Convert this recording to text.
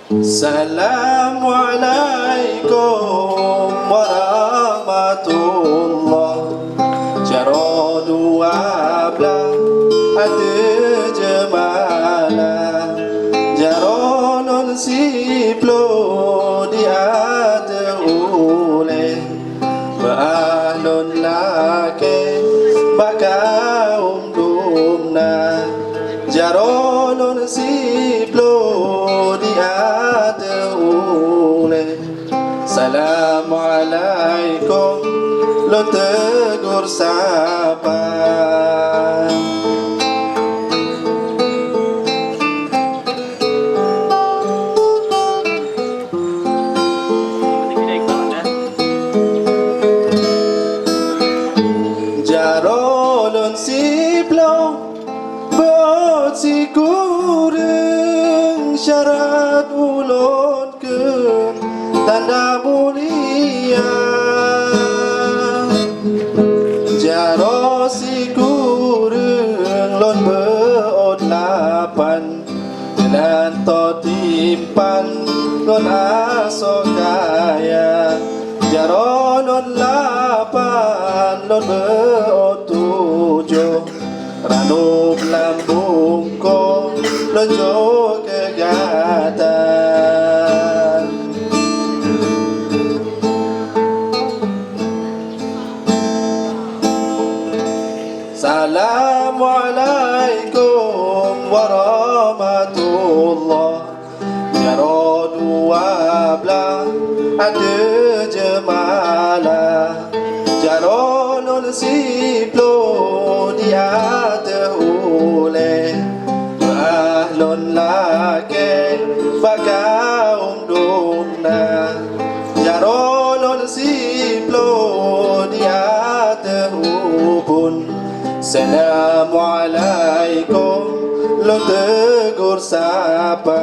Assalamualaikum warahmatullah. Cara dua belah ada jemalah, jaron siplo di ada oleh ba'alun lake bakaum dumna, jaron siplo di ada oleh. Assalamualaikum lo tegur sapa. Jarolon siplo bot si kureng syarat ulon ke tanda mulia. Jaro si kureng lon beot lapan dan to timpan lon aso kaya. Jaro lon lapan lon beot tujuh ranum lambung ko lon jo kegatan. Assalamualaikum warahmatullah. Jaro dua belah ada jemalah, jaro non siplo di ada oleh ahlon lake bakaum dumna, jaro non siplo di ada ubun. Assalamualaikum lo tegur sapa.